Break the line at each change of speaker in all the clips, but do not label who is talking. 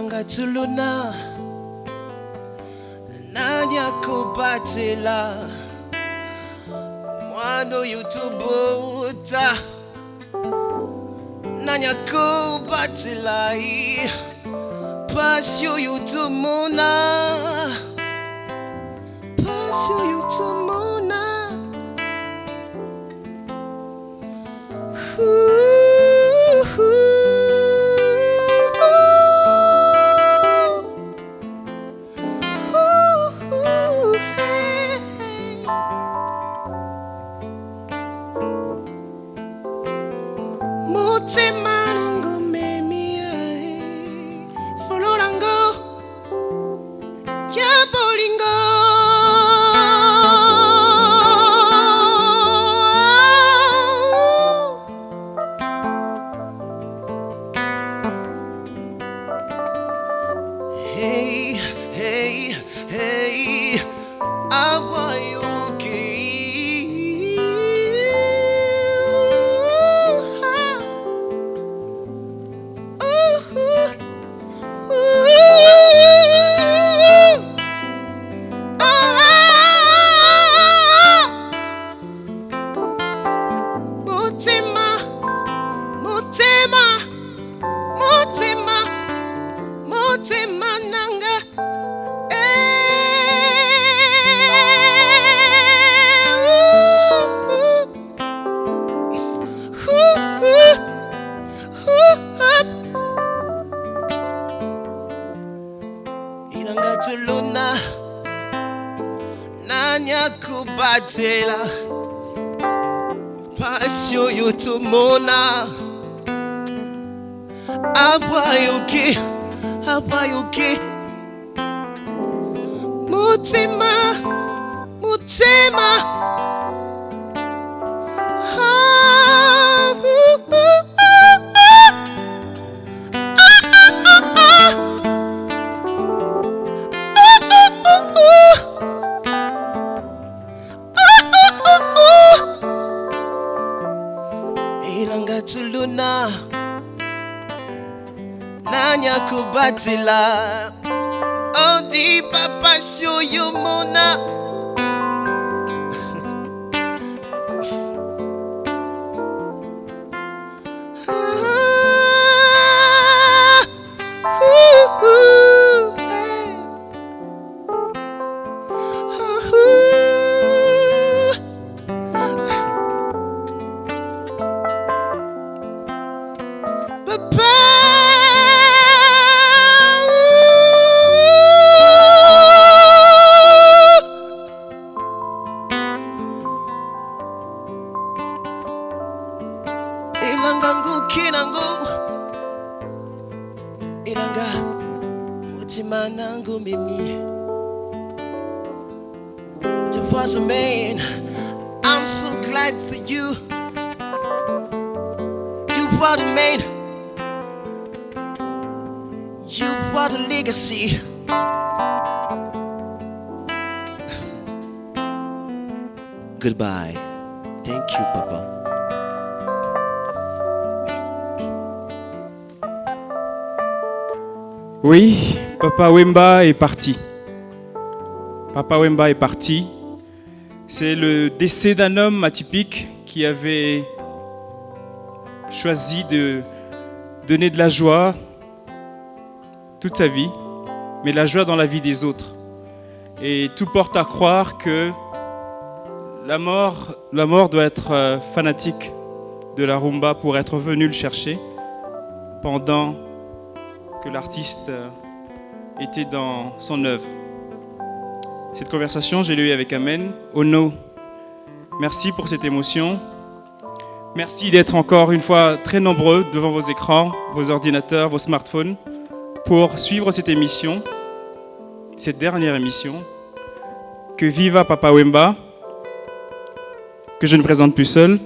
Ilanga tuluna Nanya kubatila Mwano yutubuta Nanya kubatila Pasyo yutumuna Pasyo yutumuna Mutima nangu mimi follow nangu ya bolingo Hey, hey, hey, I want you. Mutima nanga Ilanga tuluna Nanya kubatela Pasyo yutumona Abayuki Abayuki Mutima Mutima Ilanga tuluna Nanya kubatila Odi papa syo yumona Ilanga ngukinangu Ilanga mutima nangu mimi There was a man I'm so glad for you You are the man You are the legacy Goodbye. Thank you, Papa.
Oui, Papa Wemba est parti. Papa Wemba est parti. C'est le décès d'un homme atypique qui avait choisi de donner de la joie toute sa vie, mais la joie dans la vie des autres. Et tout porte à croire que la mort doit être fanatique de la rumba pour être venu le chercher pendant que l'artiste était dans son œuvre. Cette conversation, je l'ai eue avec Amen. Ono, merci pour cette émotion. Merci d'être encore une fois très nombreux devant vos écrans, vos ordinateurs, vos smartphones pour suivre cette émission, cette dernière émission. Que viva Papa Wemba, que je ne présente plus seul,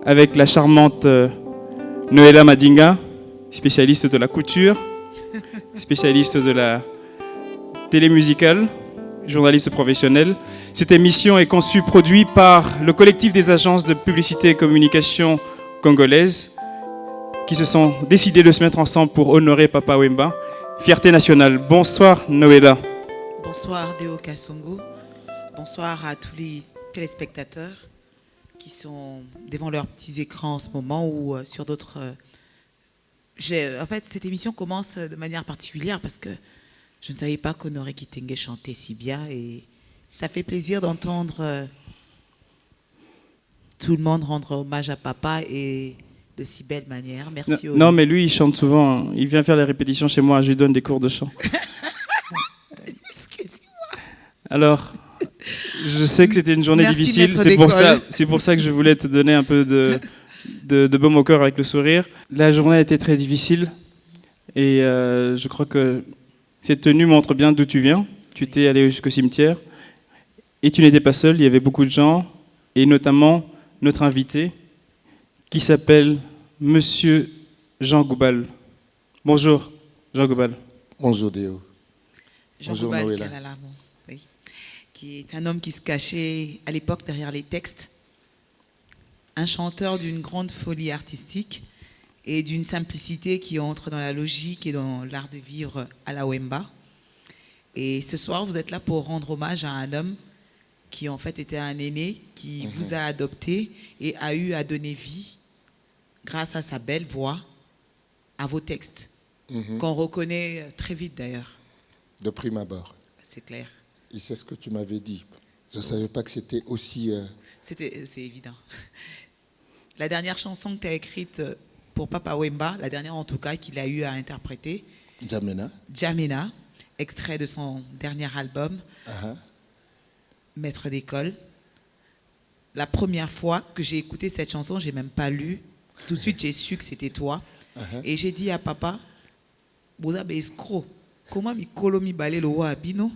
avec la charmante Noëlla Madinga, spécialiste de la couture, spécialiste de la télémusicale, journaliste professionnel. Cette émission est conçue, produite par le collectif des agences de publicité et communication congolaises qui se sont décidées de se mettre ensemble pour honorer Papa Wemba fierté nationale. Bonsoir Noéla.
Bonsoir Deo Kassongo. Bonsoir à tous les téléspectateurs qui sont devant leurs petits écrans en ce moment ou sur d'autres. En fait, cette émission commence de manière particulière parce que je ne savais pas qu'Honoré Kitenge chantait si bien et ça fait plaisir d'entendre tout le monde rendre hommage à papa et de si belle manière. Merci.
Non, mais lui, il chante souvent. Hein. Il vient faire les répétitions chez moi. Je lui donne des cours de chant.
Excusez-moi.
Alors, je sais que c'était une journée
Merci,
difficile.
maître
C'est pour ça que je voulais te donner un peu de baume au cœur avec le sourire. La journée a été très difficile. Et je crois que cette tenue montre bien d'où tu viens. Tu t'es allé jusqu'au cimetière. Et tu n'étais pas seul. Il y avait beaucoup de gens. Et notamment notre invité, qui s'appelle Monsieur Jean Goubal. Bonjour, Jean Goubal.
Bonjour Déo.
Jean
Bonjour
Goubal
Noéla.
Kalalamon, oui, qui est un homme qui se cachait à l'époque derrière les textes, un chanteur d'une grande folie artistique et d'une simplicité qui entre dans la logique et dans l'art de vivre à la Wemba. Et ce soir, vous êtes là pour rendre hommage à un homme qui en fait était un aîné, qui vous a adopté et a eu à donner vie, grâce à sa belle voix, à vos textes, qu'on reconnaît très vite d'ailleurs.
De prime abord.
C'est clair.
Et c'est ce que tu m'avais dit. Je ne savais pas que c'était aussi...
C'est évident. La dernière chanson que tu as écrite pour Papa Wemba, la dernière en tout cas qu'il a eu à interpréter,
Jamena.
Jamena, extrait de son dernier album, Maître d'école. La première fois que j'ai écouté cette chanson, j'ai même pas lu. Tout de suite, j'ai su que c'était toi. Et j'ai dit à papa, vous avez escroc. Comment mi kolomi balé le wa abino?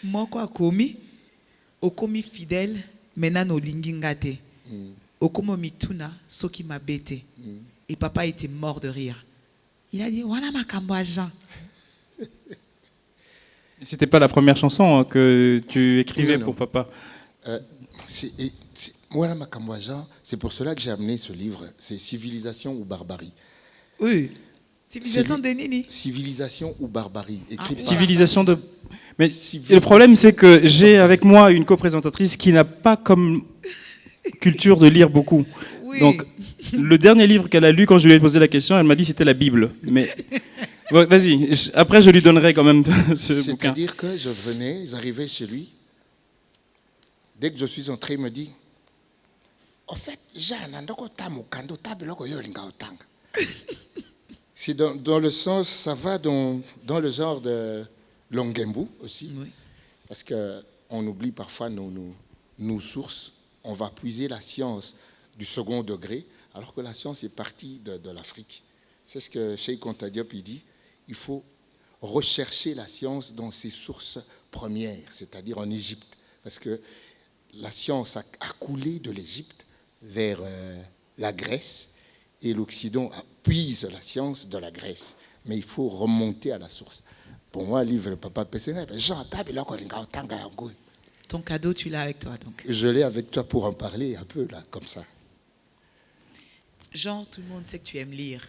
Moi quoi komi? Okomi fidèle, maintenant no lingingate. Okomo mituna, soki ma bête. Et papa était mort de rire. Il a dit, voilà ma Jean.
C'était pas la première chanson que tu écrivais pour papa.
Moi, Makamwajan, c'est pour cela que j'ai amené ce livre. C'est Civilisation ou barbarie.
Oui. Civilisation de Nini.
Civilisation ou barbarie. Écrit par...
Civilisation de... Mais le problème, c'est que j'ai avec moi une co-présentatrice qui n'a pas comme culture de lire beaucoup.
Oui.
Donc, le dernier livre qu'elle a lu, quand je lui ai posé la question, elle m'a dit que c'était la Bible. Mais bon, vas-y, après je lui donnerai quand même ce bouquin.
C'est-à-dire que j'arrivais chez lui. Dès que je suis entré, il me dit, en fait, c'est dans le sens, ça va dans le genre de Longembu aussi.
Oui.
Parce qu'on oublie parfois nos sources. On va puiser la science du second degré, alors que la science est partie de l'Afrique. C'est ce que Cheikh Anta Diop dit. Il faut rechercher la science dans ses sources premières, c'est-à-dire en Égypte. Parce que la science a coulé de l'Égypte vers la Grèce et l'Occident puise la science de la Grèce. Mais il faut remonter à la source. Pour moi, le livre de Papa Pesséna,
Ton cadeau, tu l'as avec toi donc.
je l'ai avec toi pour en parler un peu, là, comme ça.
Jean, tout le monde sait que tu aimes lire.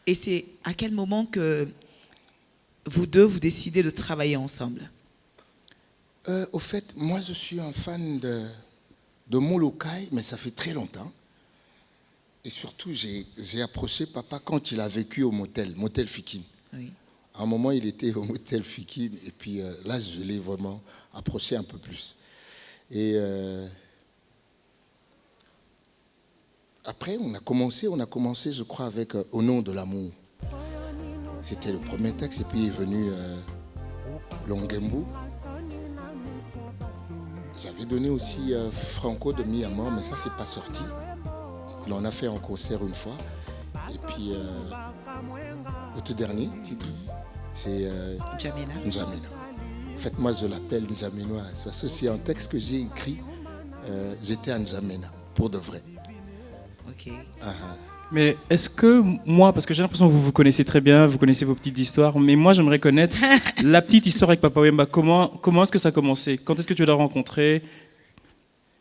Et c'est à quel moment que vous deux, vous décidez de travailler ensemble?
Au fait, moi, je suis un fan de Molokai, mais ça fait très longtemps. Et surtout, j'ai approché papa quand il a vécu au motel Fikine.
Oui.
À un moment, il était au motel Fikine, et puis là, je l'ai vraiment approché un peu plus. Et après, on a commencé, je crois, avec Au nom de l'amour. C'était le premier texte, et puis est venu Longembu. J'avais donné aussi Franco de Miyama, mais ça, c'est pas sorti. Il en a fait en concert une fois. Et puis, le tout dernier titre, c'est
Jamena.
N'Djamena. En fait, moi, je l'appelle N'Djamenoise, parce que c'est un texte que j'ai écrit. J'étais à N'Djamena, pour de vrai.
Ok.
Mais est-ce que moi, parce que j'ai l'impression que vous vous connaissez très bien, vous connaissez vos petites histoires, mais moi j'aimerais connaître la petite histoire avec Papa Wemba. Comment est-ce que ça a commencé? Quand est-ce que tu l'as rencontré?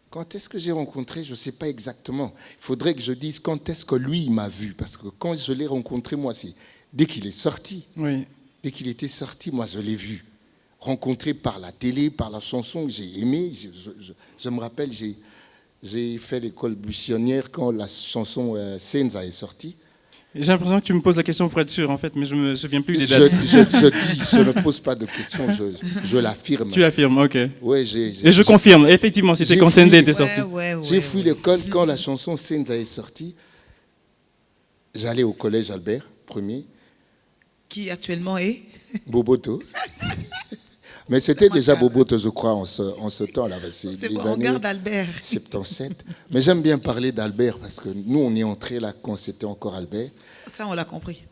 Quand est-ce que j'ai rencontré, je ne sais pas exactement. Il faudrait que je dise quand est-ce que lui il m'a vu. Parce que quand je l'ai rencontré, moi, c'est dès qu'il est sorti,
Oui.
dès qu'il était sorti, moi je l'ai vu. Rencontré par la télé, par la chanson, j'ai aimé. Je me rappelle, j'ai fait l'école buissonnière quand la chanson Senza est sortie.
J'ai l'impression que tu me poses la question pour être sûr, en fait, mais je me souviens plus des
Je
dates.
ne pose pas de questions, je l'affirme.
Tu l'affirmes, ok.
Ouais,
Et je confirme, effectivement, c'était
j'ai
quand
fui-
Senza était sorti.
J'ai fui l'école quand la chanson Senza est sortie. J'allais au collège Albert, premier,
Qui actuellement est
Boboto. Mais c'était déjà Boboto, je crois, en ce temps-là. C'est
C'est
les
bon, on
années
garde Albert.
77. Mais j'aime bien parler d'Albert parce que nous, on est entrés là quand c'était encore Albert.
Ça, on l'a compris.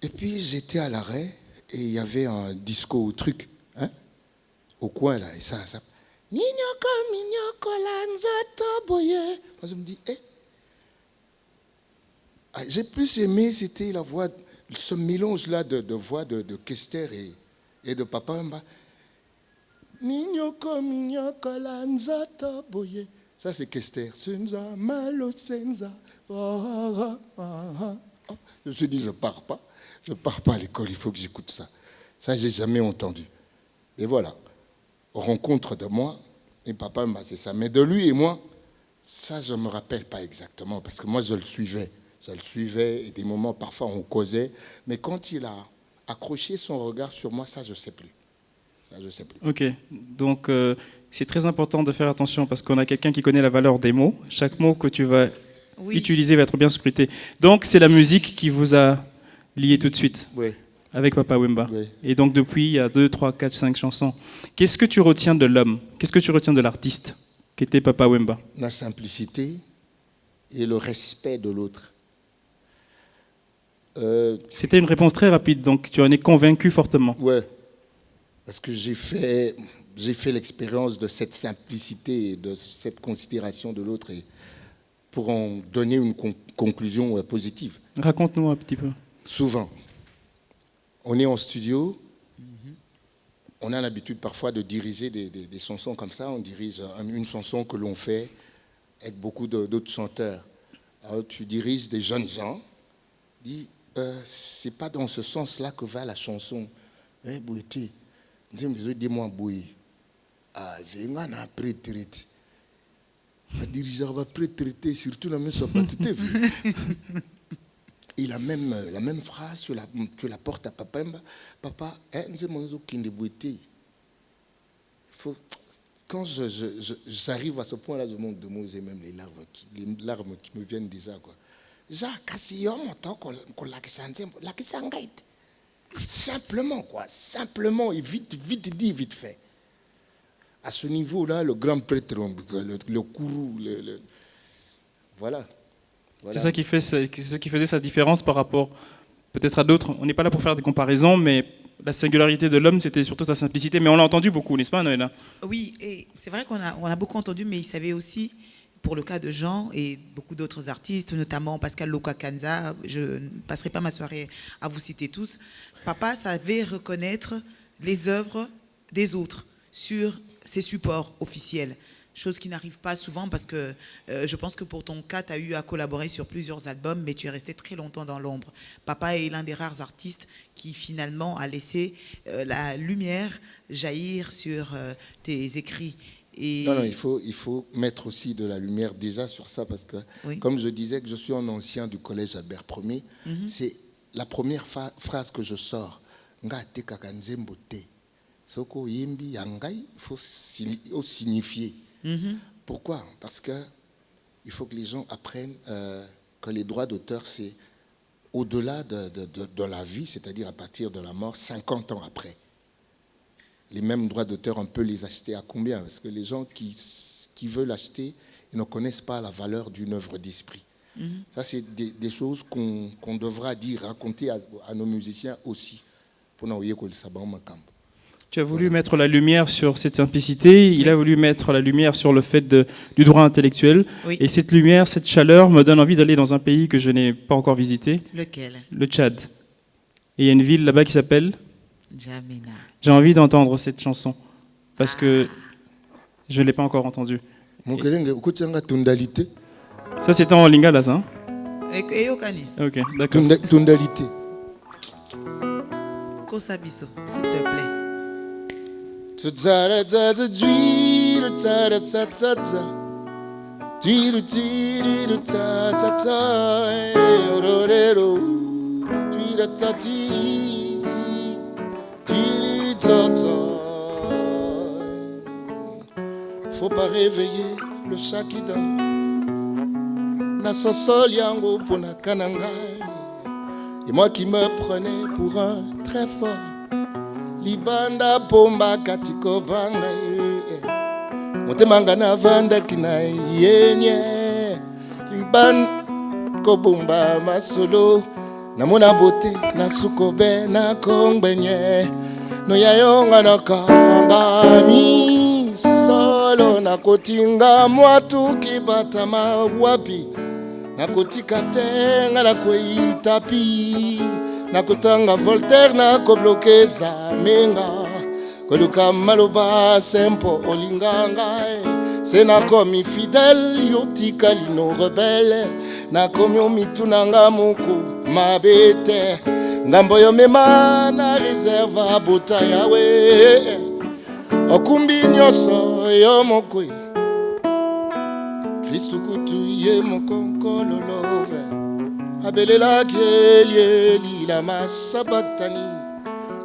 Et puis, j'étais à l'arrêt et il y avait un disco truc, hein, au coin là. Et ça. Ninyoko, minyoko, lanzoto, boye. Moi, je me dis, j'ai plus aimé, c'était la voix, ce mélange-là de voix de Kester et de Papa Wemba. Ninyoko, minyoko, lanzoto, boye. Ça, c'est Kester. Senza, malo, senza. Je me suis dit, je pars pas à l'école, il faut que j'écoute ça. Ça, j'ai jamais entendu. Et voilà, rencontre de moi, et Papa Wemba, c'est ça. Mais de lui et moi, ça, je ne me rappelle pas exactement, parce que moi, je le suivais, et des moments, parfois, on causait. Mais quand il a accroché son regard sur moi, ça, je ne sais plus.
Ok, donc c'est très important de faire attention parce qu'on a quelqu'un qui connaît la valeur des mots. Chaque mot que tu vas utiliser va être bien scruté. Donc c'est la musique qui vous a lié tout de suite
Oui.
avec Papa Wemba.
Oui.
Et donc depuis, il y a 2, 3, 4, 5 chansons. Qu'est-ce que tu retiens de l'homme? Qu'est-ce que tu retiens de l'artiste qu'était Papa Wemba?
La simplicité et le respect de l'autre.
C'était une réponse très rapide, donc tu en es convaincu fortement.
Ouais, parce que j'ai fait l'expérience de cette simplicité et de cette considération de l'autre et pour en donner une conclusion positive.
Raconte-nous un petit peu.
Souvent, on est en studio, on a l'habitude parfois de diriger des chansons comme ça. On dirige une chanson que l'on fait avec beaucoup d'autres chanteurs. Alors tu diriges des jeunes gens, dis c'est pas dans ce sens-là que va la chanson. Bouété, dis-moi Boué. Ah, j'ai un pré-traité. Un dirigeant va pré-traiter, surtout la même soit pas tout est vu. Et la même phrase, tu la portes à Papa Wemba. Papa, quand j'arrive à ce point-là, je monte de mots et même les larmes qui me viennent déjà, quoi. Simplement, quoi. Simplement et vite dit, vite fait. À ce niveau-là, le grand prêtre, le kourou, voilà.
C'est ça qui fait ce qui faisait sa différence par rapport peut-être à d'autres. On n'est pas là pour faire des comparaisons, mais la singularité de l'homme, c'était surtout sa simplicité. Mais on l'a entendu beaucoup, n'est-ce pas, Noëlla?
Oui, et c'est vrai qu'on a beaucoup entendu, mais il savait aussi, pour le cas de Jean et beaucoup d'autres artistes, notamment Pascal Lokakanza, je ne passerai pas ma soirée à vous citer tous, Papa savait reconnaître les œuvres des autres sur ses supports officiels. Chose qui n'arrive pas souvent parce que je pense que pour ton cas, tu as eu à collaborer sur plusieurs albums, mais tu es resté très longtemps dans l'ombre. Papa est l'un des rares artistes qui finalement a laissé la lumière jaillir sur tes écrits. Et...
Non, il faut mettre aussi de la lumière déjà sur ça parce que, comme je disais que je suis un ancien du collège Albert Ier, c'est la première phrase que je sors. Soko yimbi yangai, il faut signifier. Pourquoi? Parce que il faut que les gens apprennent que les droits d'auteur, c'est au-delà de la vie, c'est-à-dire à partir de la mort, 50 ans après. Les mêmes droits d'auteur, on peut les acheter à combien? Parce que les gens qui veulent acheter, ils ne connaissent pas la valeur d'une œuvre d'esprit. Ça, c'est des choses qu'on devra dire, raconter à nos musiciens aussi. Pour n'oublier que le sabbat macambo.
Tu as voulu mettre la lumière sur cette simplicité, il a voulu mettre la lumière sur le fait du droit intellectuel. Oui. Et cette lumière, cette chaleur me donne envie d'aller dans un pays que je n'ai pas encore visité.
Lequel?
Le Tchad. Et il y a une ville là-bas qui s'appelle
N'Djamena.
J'ai envie d'entendre cette chanson, parce que je ne l'ai pas encore entendue.
Tondalité.
Ça, c'était en lingala, ça, hein?
Et Yokani.
Ok, d'accord.
Tondalité.
Kosa Biso, s'il te plaît.
Faut pas réveiller le chat qui dort. Na sosol yango pona kanangai. Et moi qui me prenais pour un très fort. Libanda pomba katiko banga. Motemanga na vanda kina yenye. Liban kobumba masolo. Na mona bote na sukobe na kongbenye. No yayonga na kangami. Solo na kotinga mwatu kibata mawapi. Na kotika tenga na koitapi. Na kotanga Voltaire na kobloke zamenga. Koluka maloba sempo olinganga. Se na komi fidèle yotika lino rebelle. Na komi omitunanga moko mabete. Ngambo yo mema na reserva bota yawe. Okumbi nyoso yo mokwe. Kristu kutu ye mokonkolo love. Abelela kielie lila masabatani.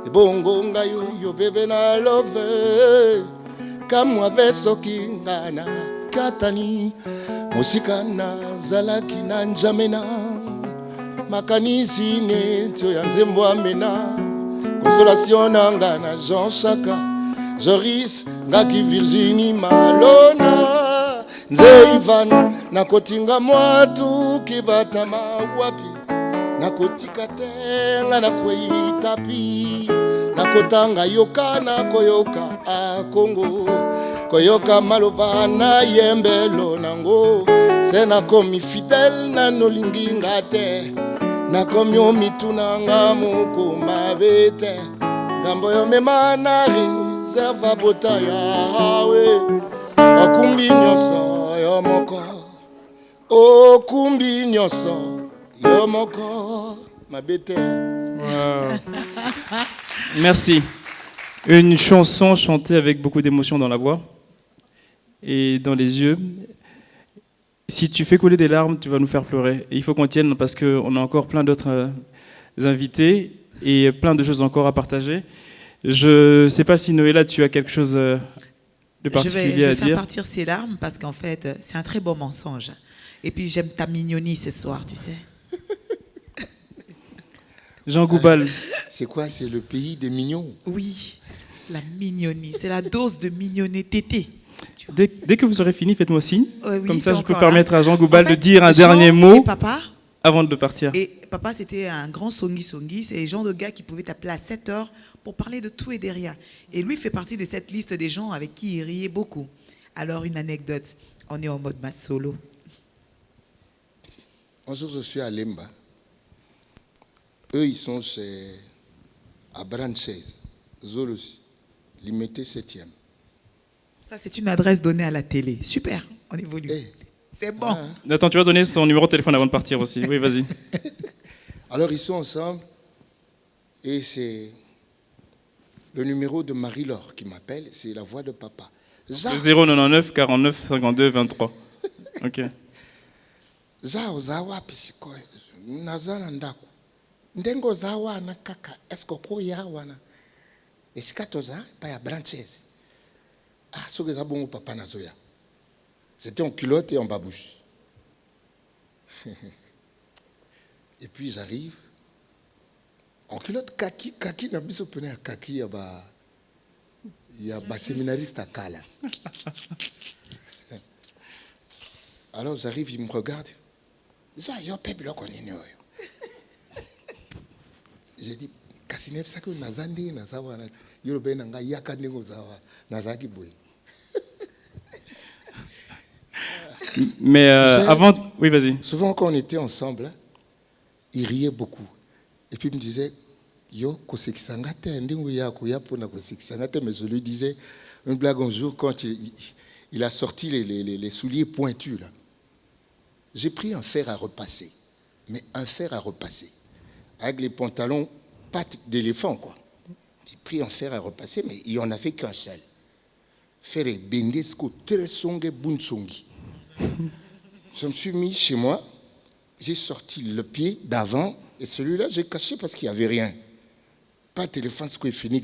Ebongo nga yo bebe na love. Kamwa veso kingana katani. Musika na zalaki na njamena. Makanisi netyo ya nzembo amena. Consolation nanga na Jean Chaka. Joris ngaki Virginie Malona. Nze Ivan nakotinga mwatu kibata mawapi. Nakotika tenga na kweitapi. Nakotanga yoka na koyoka a Congo. Koyoka maloba na yembelo nango. Se nakomi fidèle na nolinginga te. Nakomi omitunanga moko mabete. Gambo yo mema na reserva bota yawe. Okumbi nyoso yo moko. Okumbi nyoso yo moko mabete.
Wow. Merci. Une chanson chantée avec beaucoup d'émotion dans la voix et dans les yeux. Si tu fais couler des larmes, tu vas nous faire pleurer. Et il faut qu'on tienne parce qu'on a encore plein d'autres invités et plein de choses encore à partager. Je ne sais pas si Noéla, tu as quelque chose de particulier
je vais
à
faire
dire.
partir ces larmes parce qu'en fait, c'est un très beau mensonge. Et puis j'aime ta mignonie ce soir, tu sais.
Jean Goubal.
C'est quoi? C'est le pays des mignons.
Oui, la mignonie. C'est la dose de mignonneté.
Dès que vous aurez fini, faites-moi signe.
Oui,
Comme ça,
t'es
je peux
encore là.
permettre à Jean Goubal
En fait,
de dire un
Jean
dernier mot
et papa,
avant de partir.
et papa, c'était un grand songi-songi. C'est le genre de gars qui pouvait t'appeler à 7 heures pour parler de tout et de rien. Et lui fait partie de cette liste des gens avec qui il riait beaucoup. Alors, une anecdote. On est en mode masse solo.
Un jour, je suis à Lemba. Eux, ils sont à Branches, Zolos, limité 7e.
Ça, c'est une adresse donnée à la télé. Super, on évolue.
Eh.
C'est bon.
Attends, tu vas donner son numéro de téléphone avant de partir aussi. Oui, vas-y.
Alors, ils sont ensemble et c'est le numéro de Marie-Laure qui m'appelle. C'est la voix de papa.
Le 099 49 52 23. Ok.
Zawa pisiko nazana ndako ndengo zawa na kaka esko ko ya wana esika pa ya Branches soki za bongo papa nazoya. C'était en culotte et en babouche. Et puis j'arrive en culotte kaki na biso pene ya kaki ya ba séminariste à Kala. Alors j'arrive, il me regarde. J'ai dit, Kasine, ça que Nazandi, Nazawana, Yoruba, Nanga, Yakandingo, Zawa, Nazaki Boy.
Mais avant. Oui, vas-y.
Souvent, quand on était ensemble, il riait beaucoup. Et puis il me disait, Yo, Kosekisangate, Ndingo Yako, Yapona, Kosekisangate, mais je lui disais une blague un jour quand il a sorti les souliers pointus, là. J'ai pris un fer à repasser, mais un fer à repasser, avec les pantalons pattes d'éléphant, quoi. J'ai pris un fer à repasser, mais il n'y en avait qu'un seul. Fer et bendesko tresonge bunsongi. Je me suis mis chez moi, j'ai sorti le pied d'avant, et celui-là, j'ai caché parce qu'il n'y avait rien. Pas de téléphone, ce qui est fini,